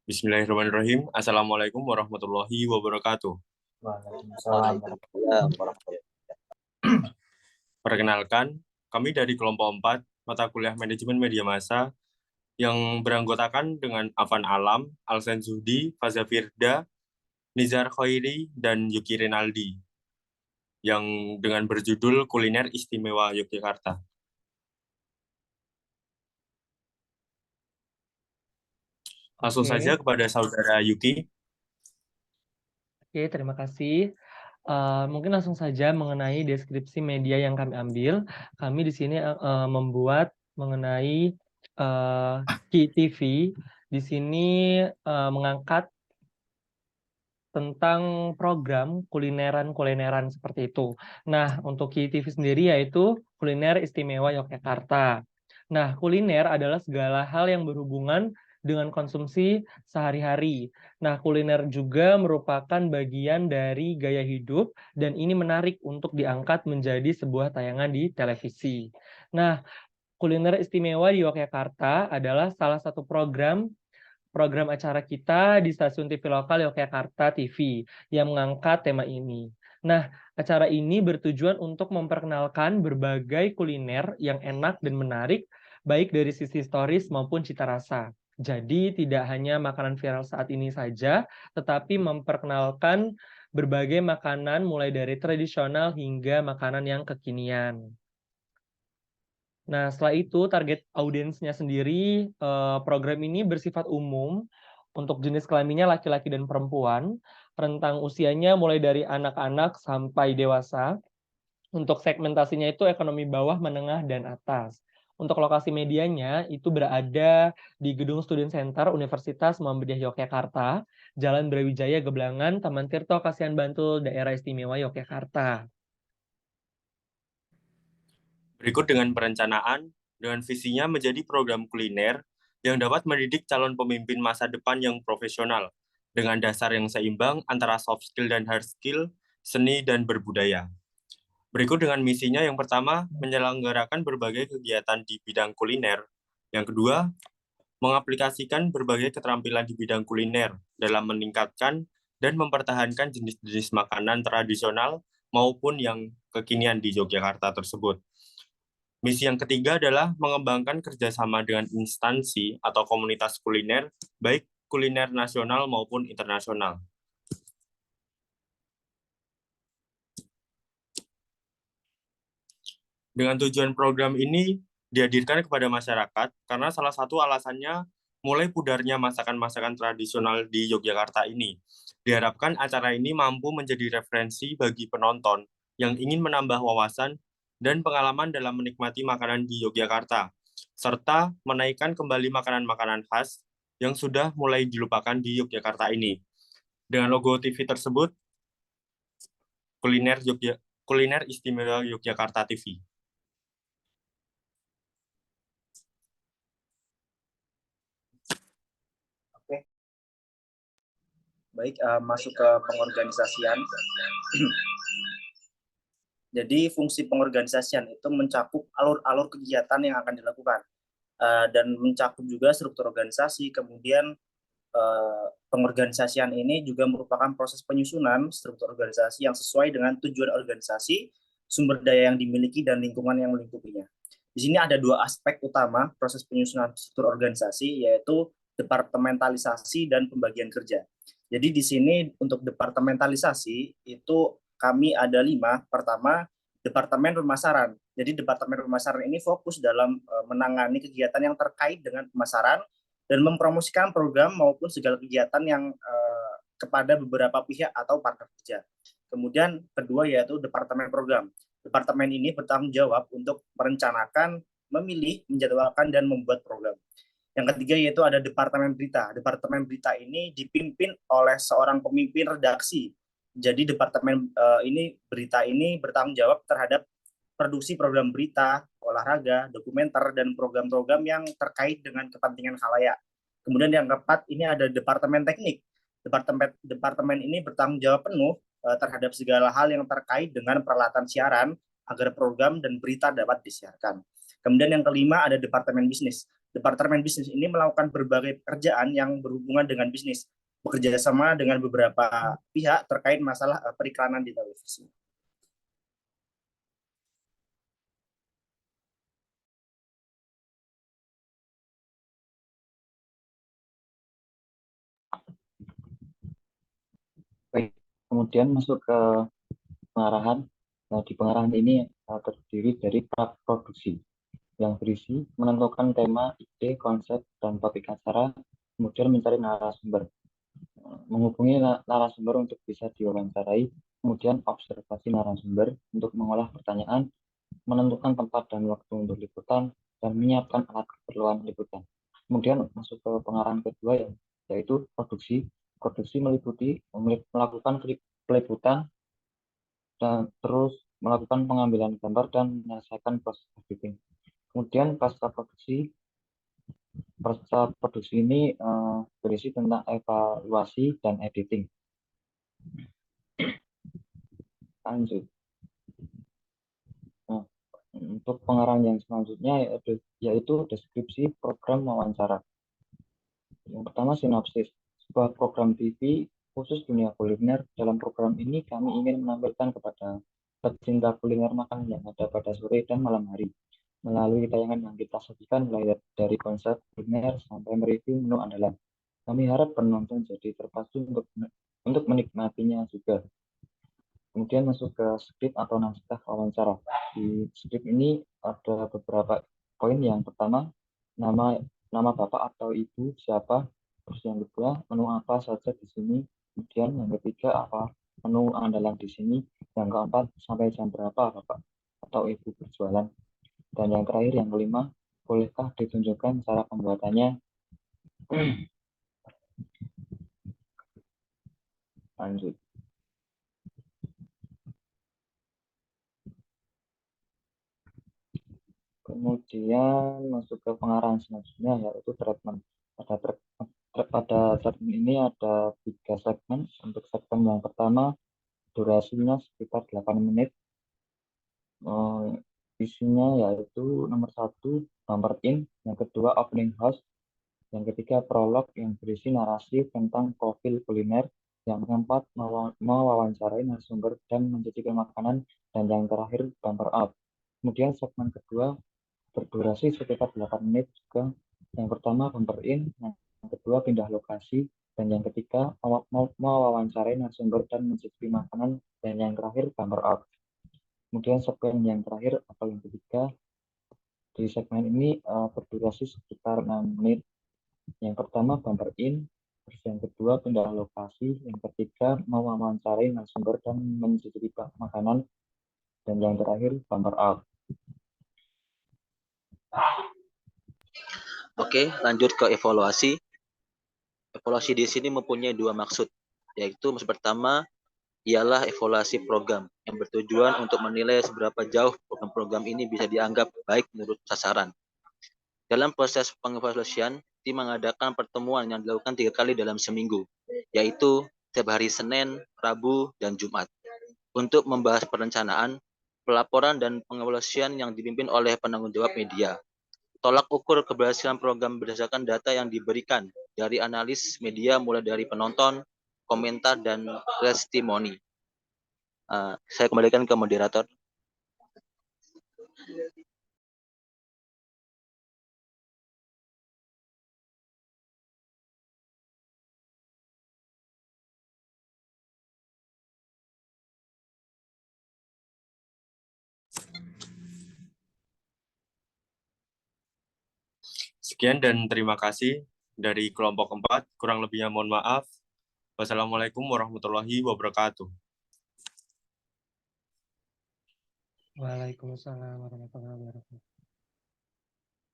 Bismillahirrahmanirrahim. Assalamualaikum warahmatullahi wabarakatuh. Waalaikumsalam warahmatullahi wabarakatuh. Perkenalkan, kami dari kelompok 4 mata kuliah Manajemen Media Massa yang beranggotakan dengan Afan Alam, Alsen Zuhdi, Faza Firda, Nizar Khairi, dan Yuki Rinaldi yang dengan berjudul Kuliner Istimewa Yogyakarta. Langsung saja kepada saudara Yuki. Oke, terima kasih. Mungkin langsung saja mengenai deskripsi media yang kami ambil. Kami di sini membuat mengenai KITV. Di sini mengangkat tentang program kulineran seperti itu. Nah, untuk KITV sendiri yaitu Kuliner Istimewa Yogyakarta. Nah, kuliner adalah segala hal yang berhubungan dengan konsumsi sehari-hari. Nah, kuliner juga merupakan bagian dari gaya hidup dan ini menarik untuk diangkat menjadi sebuah tayangan di televisi. Nah, Kuliner Istimewa di Yogyakarta adalah salah satu program acara kita di stasiun TV lokal Yogyakarta TV yang mengangkat tema ini. Nah, acara ini bertujuan untuk memperkenalkan berbagai kuliner yang enak dan menarik, baik dari sisi historis maupun cita rasa. Jadi tidak hanya makanan viral saat ini saja, tetapi memperkenalkan berbagai makanan mulai dari tradisional hingga makanan yang kekinian. Nah, setelah itu target audiensnya sendiri, program ini bersifat umum untuk jenis kelaminnya laki-laki dan perempuan, rentang usianya mulai dari anak-anak sampai dewasa. Untuk segmentasinya itu ekonomi bawah, menengah, dan atas. Untuk lokasi medianya itu berada di Gedung Student Center Universitas Muhammadiyah Yogyakarta, Jalan Brawijaya Geblangan, Taman Tirto, Kasihan Bantul, Daerah Istimewa Yogyakarta. Berikut dengan perencanaan, dengan visinya menjadi program kuliner yang dapat mendidik calon pemimpin masa depan yang profesional, dengan dasar yang seimbang antara soft skill dan hard skill, seni dan berbudaya. Berikut dengan misinya yang pertama, menyelenggarakan berbagai kegiatan di bidang kuliner. Yang kedua, mengaplikasikan berbagai keterampilan di bidang kuliner dalam meningkatkan dan mempertahankan jenis-jenis makanan tradisional maupun yang kekinian di Yogyakarta tersebut. Misi yang ketiga adalah mengembangkan kerjasama dengan instansi atau komunitas kuliner, baik kuliner nasional maupun internasional. Dengan tujuan program ini dihadirkan kepada masyarakat karena salah satu alasannya mulai pudarnya masakan-masakan tradisional di Yogyakarta ini. Diharapkan acara ini mampu menjadi referensi bagi penonton yang ingin menambah wawasan dan pengalaman dalam menikmati makanan di Yogyakarta, serta menaikkan kembali makanan-makanan khas yang sudah mulai dilupakan di Yogyakarta ini. Dengan logo TV tersebut, Kuliner Istimewa Yogyakarta TV. Oke. Baik, masuk ke pengorganisasian. Jadi fungsi pengorganisasian itu mencakup alur-alur kegiatan yang akan dilakukan dan mencakup juga struktur organisasi. Kemudian pengorganisasian ini juga merupakan proses penyusunan struktur organisasi yang sesuai dengan tujuan organisasi, sumber daya yang dimiliki, dan lingkungan yang melingkupinya. Di sini ada dua aspek utama proses penyusunan struktur organisasi, yaitu departementalisasi dan pembagian kerja. Jadi di sini untuk departementalisasi itu kami ada 5. Pertama, Departemen Pemasaran. Jadi Departemen Pemasaran ini fokus dalam menangani kegiatan yang terkait dengan pemasaran dan mempromosikan program maupun segala kegiatan yang kepada beberapa pihak atau partner kerja. Kemudian kedua yaitu Departemen Program. Departemen ini bertanggung jawab untuk merencanakan, memilih, menjadwalkan, dan membuat program. Yang ketiga yaitu ada Departemen Berita. Departemen Berita ini dipimpin oleh seorang pemimpin redaksi. Jadi departemen berita ini bertanggung jawab terhadap produksi program berita, olahraga, dokumenter, dan program-program yang terkait dengan kepentingan khalayak. Kemudian yang keempat ini ada Departemen Teknik. Departemen ini bertanggung jawab penuh terhadap segala hal yang terkait dengan peralatan siaran agar program dan berita dapat disiarkan. Kemudian yang kelima ada Departemen Bisnis. Departemen bisnis ini melakukan berbagai pekerjaan yang berhubungan dengan bisnis, bekerja sama dengan beberapa pihak terkait masalah periklanan di televisi. Baik, kemudian masuk ke pengarahan. Nah, di pengarahan ini terdiri dari praproduksi yang berisi menentukan tema, ide, konsep, dan topik acara, kemudian mencari narasumber, menghubungi narasumber untuk bisa diwawancarai, kemudian observasi narasumber untuk mengolah pertanyaan, menentukan tempat dan waktu untuk liputan, dan menyiapkan alat keperluan liputan. Kemudian masuk ke pengarahan kedua yaitu produksi. Produksi meliputi melakukan peliputan dan terus melakukan pengambilan gambar dan menyelesaikan proses editing. Kemudian pasca produksi ini berisi tentang evaluasi dan editing. Lanjut. Nah, untuk pengarahan yang selanjutnya yaitu deskripsi program wawancara. Yang pertama sinopsis. Sebuah program TV khusus dunia kuliner. Dalam program ini kami ingin menampilkan kepada pecinta kuliner makanan yang ada pada sore dan malam hari. Melalui tayangan yang kita sajikan mulai dari konsep kuliner sampai mereview menu andalan. Kami harap penonton jadi terpacu untuk menikmatinya juga. Kemudian masuk ke skrip atau naskah wawancara. Di skrip ini ada beberapa poin. Yang pertama, nama bapak atau ibu siapa. Terus yang kedua, menu apa saja di sini. Kemudian yang ketiga, apa menu andalan di sini. Yang keempat, sampai jam berapa bapak atau ibu berjualan. Dan yang terakhir, yang kelima, bolehkah ditunjukkan cara pembuatannya. Lanjut. Kemudian masuk ke pengarahan selanjutnya yaitu treatment. Pada segmen ini ada 3 segmen. Untuk segmen yang pertama, durasinya sekitar 8 menit. Isinya yaitu nomor 1, bumper in, yang kedua opening house, yang ketiga prolog yang berisi narasi tentang profil kuliner, yang keempat mewawancarai narasumber dan mencicipi makanan, dan yang terakhir bumper out. Kemudian segmen kedua berdurasi sekitar 8 menit juga. Yang pertama bumper in, yang kedua pindah lokasi, dan yang ketiga mewawancarai narasumber dan mencicipi makanan, dan yang terakhir bumper out. Kemudian segmen yang terakhir atau yang ketiga di segmen ini berdurasi sekitar 6 menit. Yang pertama bumper in, terus yang kedua pindah lokasi, yang ketiga mewawancarai narasumber dan mencicipi makanan, dan yang terakhir bumper out. Oke, lanjut ke evaluasi. Evaluasi di sini mempunyai 2 maksud, yaitu maksud pertama ialah evaluasi program yang bertujuan untuk menilai seberapa jauh program-program ini bisa dianggap baik menurut sasaran. Dalam proses pengevaluasian, tim mengadakan pertemuan yang dilakukan 3 kali dalam seminggu, yaitu setiap hari Senin, Rabu, dan Jumat, untuk membahas perencanaan, pelaporan, dan pengevaluasian yang dipimpin oleh penanggung jawab media. Tolak ukur keberhasilan program berdasarkan data yang diberikan dari analis media mulai dari penonton, komentar, dan testimoni. Saya kembalikan ke moderator. Sekian dan terima kasih dari kelompok 4. Kurang lebihnya mohon maaf. Wassalamualaikum warahmatullahi wabarakatuh. Waalaikumsalam warahmatullahi wabarakatuh.